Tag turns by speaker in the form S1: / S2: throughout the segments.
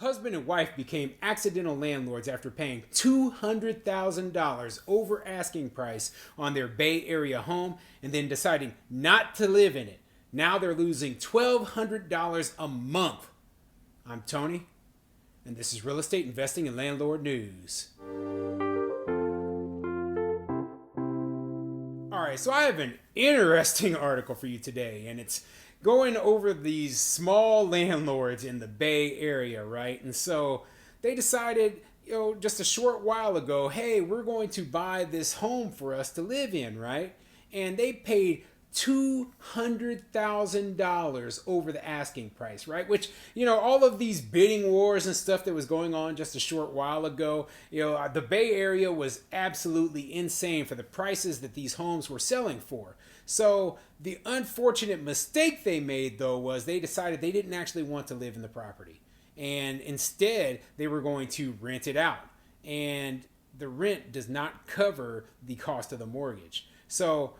S1: husband and wife became accidental landlords after paying $200,000 over asking price on their Bay Area home and then deciding not to live in it. Now they're losing $1,200 a month. I'm Tony, and this is Real Estate Investing and Landlord News. All right, so I have an interesting article for you today, and it's going over these small landlords in the Bay Area, right? And so they decided, just a short while ago, hey, we're going to buy this home for us to live in, right? And they paid $200,000 over the asking price, right? Which, all of these bidding wars and stuff that was going on just a short while ago, the Bay Area was absolutely insane for the prices that these homes were selling for. So the unfortunate mistake they made, though, was they decided they didn't actually want to live in the property. And instead, they were going to rent it out. And the rent does not cover the cost of the mortgage. So,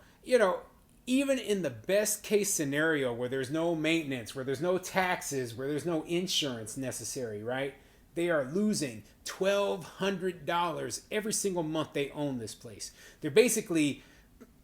S1: even in the best case scenario where there's no maintenance, where there's no taxes, where there's no insurance necessary, right? They are losing $1,200 every single month they own this place. They're basically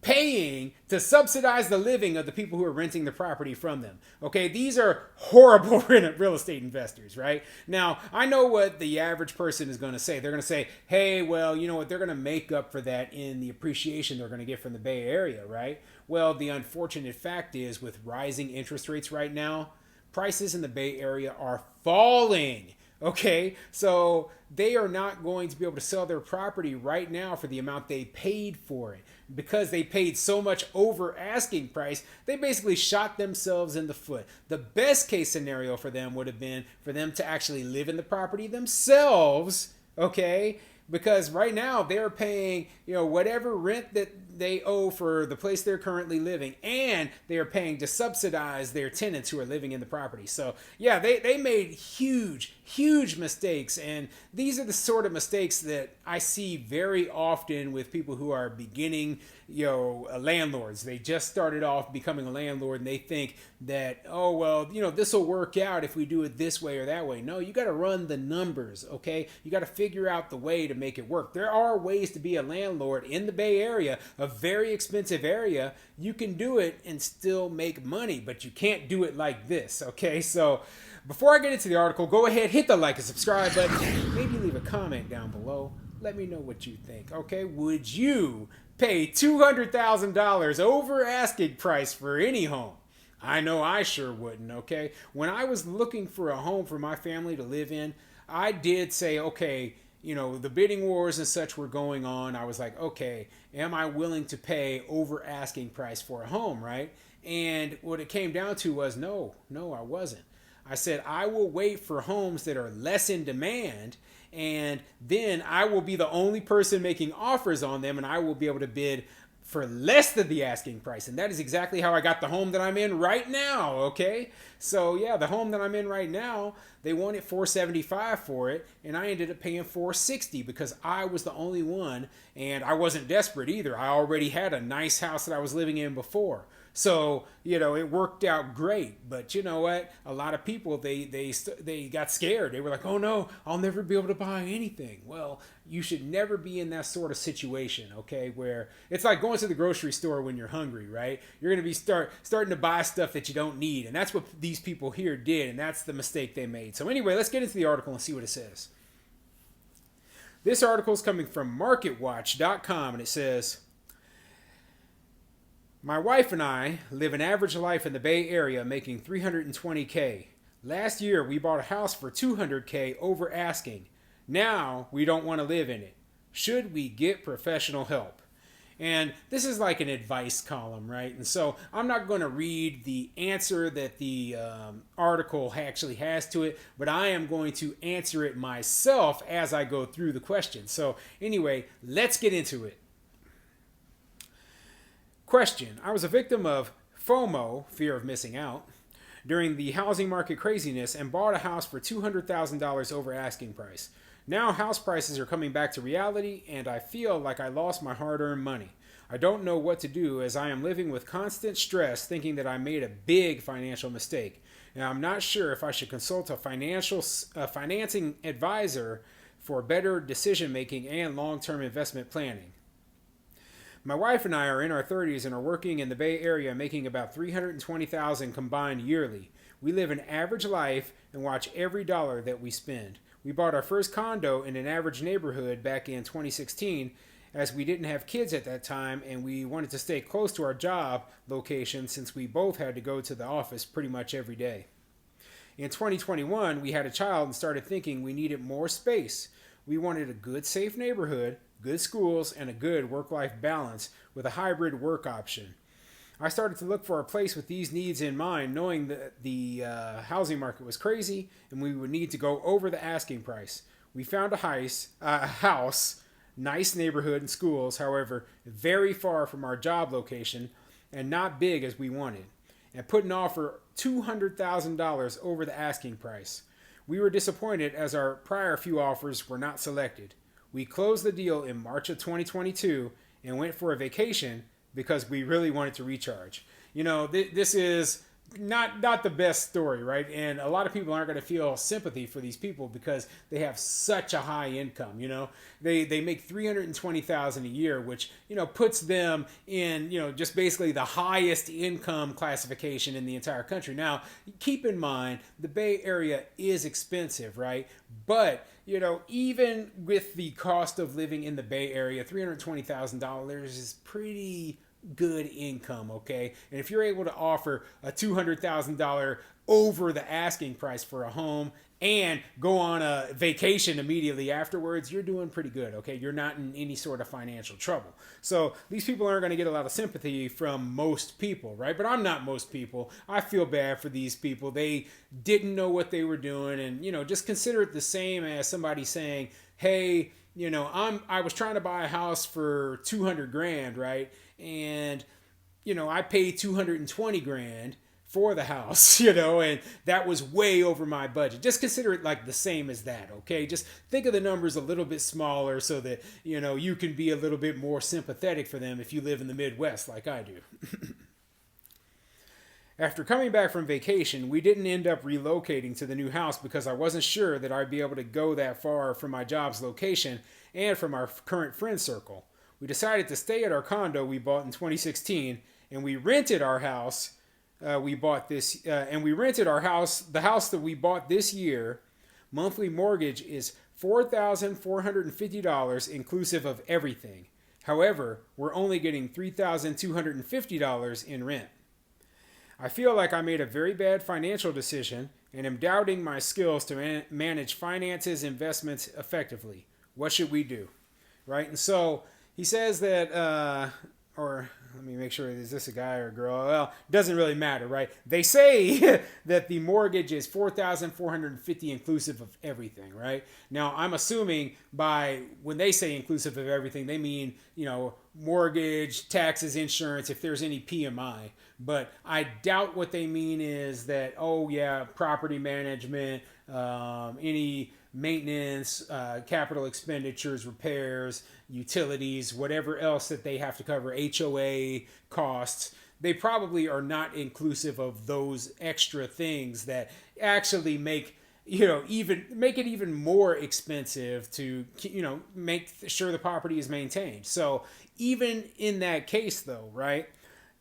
S1: paying to subsidize the living of the people who are renting the property from them. Okay, these are horrible real estate investors, right? Now, I know what the average person is going to say. They're going to say, hey, well, you know what? They're going to make up for that in the appreciation they're going to get from the Bay Area, right? Well, the unfortunate fact is with rising interest rates right now, prices in the Bay Area are falling. Okay, so they are not going to be able to sell their property right now for the amount they paid for it. Because they paid so much over asking price, they basically shot themselves in the foot. The best case scenario for them would have been for them to actually live in the property themselves, okay? Because right now they're paying, whatever rent that they owe for the place they're currently living, and they are paying to subsidize their tenants who are living in the property. So yeah, they made huge mistakes, and these are the sort of mistakes that I see very often with people who are beginning, landlords. They just started off becoming a landlord, and they think that, oh well, this will work out if we do it this way or that way. No, you got to run the numbers, okay? You got to figure out the way to make it work. There are ways to be a landlord in the Bay Area, a very expensive area. You can do it and still make money, but you can't do it like this, okay? So before I get into the article, go ahead, hit the like and subscribe button. Maybe leave a comment down below. Let me know what you think, okay? Would you pay $200,000 over asking price for any home? I know I sure wouldn't, okay? When I was looking for a home for my family to live in, I did say, okay, the bidding wars and such were going on. I was like, okay, am I willing to pay over asking price for a home, right? And what it came down to was no, I wasn't. I said, I will wait for homes that are less in demand, and then I will be the only person making offers on them, and I will be able to bid for less than the asking price. And that is exactly how I got the home that I'm in right now, okay? So yeah, the home that I'm in right now, they wanted $475 for it, and I ended up paying $460 because I was the only one, and I wasn't desperate either. I already had a nice house that I was living in before. So, it worked out great. But you know what? A lot of people, they got scared. They were like, oh no, I'll never be able to buy anything. Well, you should never be in that sort of situation, okay? Where it's like going to the grocery store when you're hungry, right? You're going to be starting to buy stuff that you don't need. And that's what these people here did. And that's the mistake they made. So anyway, let's get into the article and see what it says. This article is coming from MarketWatch.com, and it says, my wife and I live an average life in the Bay Area making $320K. Last year, we bought a house for $200K over asking. Now, we don't want to live in it. Should we get professional help? And this is like an advice column, right? And so I'm not going to read the answer that the article actually has to it, but I am going to answer it myself as I go through the question. So anyway, let's get into it. Question. I was a victim of FOMO, fear of missing out, during the housing market craziness and bought a house for $200,000 over asking price. Now house prices are coming back to reality and I feel like I lost my hard-earned money. I don't know what to do as I am living with constant stress thinking that I made a big financial mistake. Now, I'm not sure if I should consult a financing advisor for better decision making and long term investment planning. My wife and I are in our 30s and are working in the Bay Area making about $320,000 combined yearly. We live an average life and watch every dollar that we spend. We bought our first condo in an average neighborhood back in 2016 as we didn't have kids at that time and we wanted to stay close to our job location since we both had to go to the office pretty much every day. In 2021, we had a child and started thinking we needed more space. We wanted a good, safe neighborhood, good schools, and a good work-life balance with a hybrid work option. I started to look for a place with these needs in mind, knowing that the housing market was crazy and we would need to go over the asking price. We found a house, nice neighborhood and schools, however, very far from our job location and not big as we wanted, and put an offer $200,000 over the asking price. We were disappointed as our prior few offers were not selected. We closed the deal in March of 2022 and went for a vacation because we really wanted to recharge. This is not the best story, right? And a lot of people aren't going to feel sympathy for these people because they have such a high income. They make $320,000 a year, which puts them in just basically the highest income classification in the entire country. Now, keep in mind the Bay Area is expensive, right? But even with the cost of living in the Bay Area, $320,000 is pretty good income, okay? And if you're able to offer a $200,000 over the asking price for a home and go on a vacation immediately afterwards, you're doing pretty good, okay? You're not in any sort of financial trouble. So these people aren't going to get a lot of sympathy from most people, right? But I'm not most people. I feel bad for these people. They didn't know what they were doing, and just consider it the same as somebody saying, hey, I was trying to buy a house for 200 grand, right? And I paid 220 grand for the house, and that was way over my budget. Just consider it like the same as that, okay? Just think of the numbers a little bit smaller so that you can be a little bit more sympathetic for them if you live in the Midwest like I do. After coming back from vacation, we didn't end up relocating to the new house because I wasn't sure that I'd be able to go that far from my job's location and from our current friend circle. We decided to stay at our condo we bought in 2016, and we rented our house. The house that we bought this year. Monthly mortgage is $4,450 inclusive of everything. However, we're only getting $3,250 in rent. I feel like I made a very bad financial decision and am doubting my skills to manage finances, investments effectively. What should we do? Right? And so he says that, or let me make sure, is this a guy or a girl? Well, it doesn't really matter, right? They say that the mortgage is $4,450 inclusive of everything, right? Now, I'm assuming by when they say inclusive of everything, they mean, mortgage, taxes, insurance, if there's any PMI. But I doubt what they mean is that, property management, any maintenance, capital expenditures, repairs, utilities, whatever else that they have to cover, HOA costs. They probably are not inclusive of those extra things that actually make it even more expensive to make sure the property is maintained. So even in that case, though, right,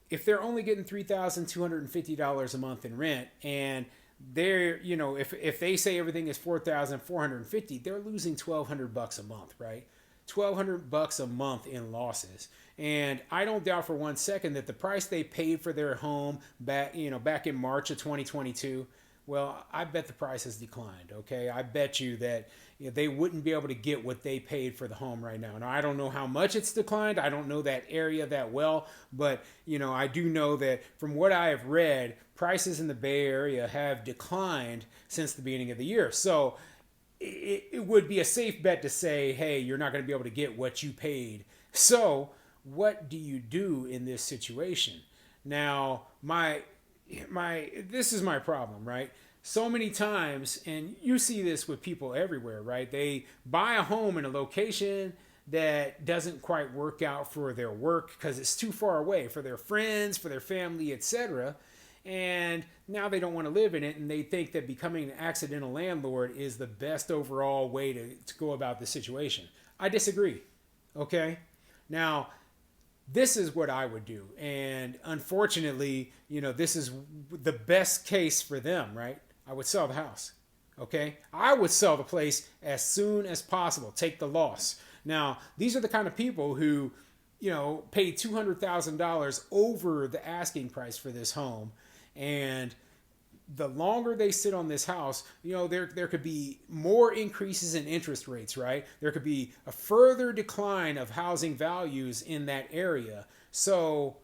S1: if they're only getting $3,250 a month in rent, and they're if they say everything is $4,450, they're losing $1,200 a month, right? $1,200 a month in losses. And I don't doubt for one second that the price they paid for their home back in March of 2022, well, I bet the price has declined, okay? I bet you that they wouldn't be able to get what they paid for the home right now. Now, I don't know how much it's declined. I don't know that area that well, but, I do know that from what I have read, prices in the Bay Area have declined since the beginning of the year. So it would be a safe bet to say, hey, you're not going to be able to get what you paid. So what do you do in this situation? Now, this is my problem, right? So many times, and you see this with people everywhere, right? They buy a home in a location that doesn't quite work out for their work because it's too far away for their friends, for their family, etc. and now they don't want to live in it, and they think that becoming an accidental landlord is the best overall way to go about the situation. I disagree. Okay? Now, this is what I would do. And unfortunately, this is the best case for them, right? I would sell the house. Okay? I would sell the place as soon as possible. Take the loss. Now, these are the kind of people who, pay $200,000 over the asking price for this home. And the longer they sit on this house, there could be more increases in interest rates, right? There could be a further decline of housing values in that area. So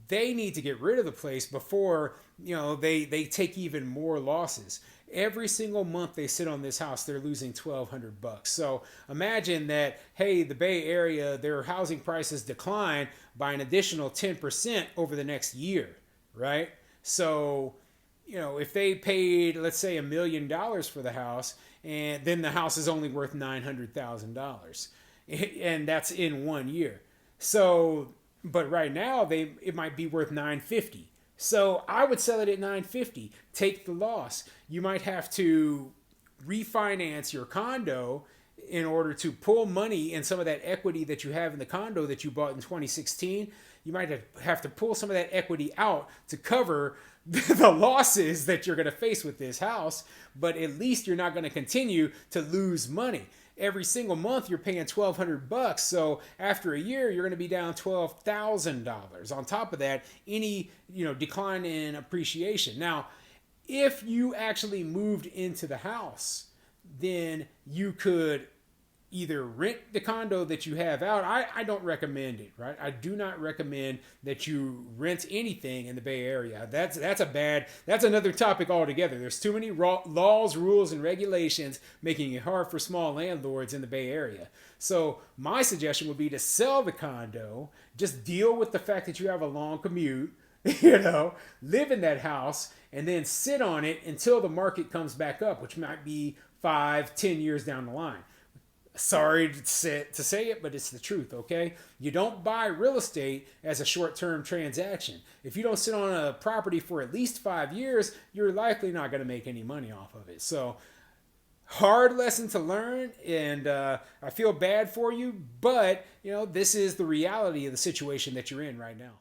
S1: they need to get rid of the place before, they take even more losses. Every single month they sit on this house, they're losing $1,200. So imagine that, hey, the Bay Area, their housing prices decline by an additional 10% over the next year, right? So, if they paid, let's say, $1 million for the house, and then the house is only worth $900,000, and that's in 1 year. So, but right now it might be worth $950. So I would sell it at $950. Take the loss. You might have to refinance your condo in order to pull money in some of that equity that you have in the condo that you bought in 2016. You might have to pull some of that equity out to cover the losses that you're going to face with this house, but at least you're not going to continue to lose money. Every single month you're paying $1,200, so after a year you're going to be down $12,000. On top of that, any decline in appreciation. Now, if you actually moved into the house, then you could either rent the condo that you have out. I don't recommend it, right? I do not recommend that you rent anything in the Bay Area. That's another topic altogether. There's too many laws, rules, and regulations making it hard for small landlords in the Bay Area. So my suggestion would be to sell the condo, just deal with the fact that you have a long commute, live in that house, and then sit on it until the market comes back up, which might be 5-10 years down the line. Sorry to say it, but it's the truth, okay? You don't buy real estate as a short-term transaction. If you don't sit on a property for at least 5 years, you're likely not going to make any money off of it. So, hard lesson to learn, and I feel bad for you, but, this is the reality of the situation that you're in right now.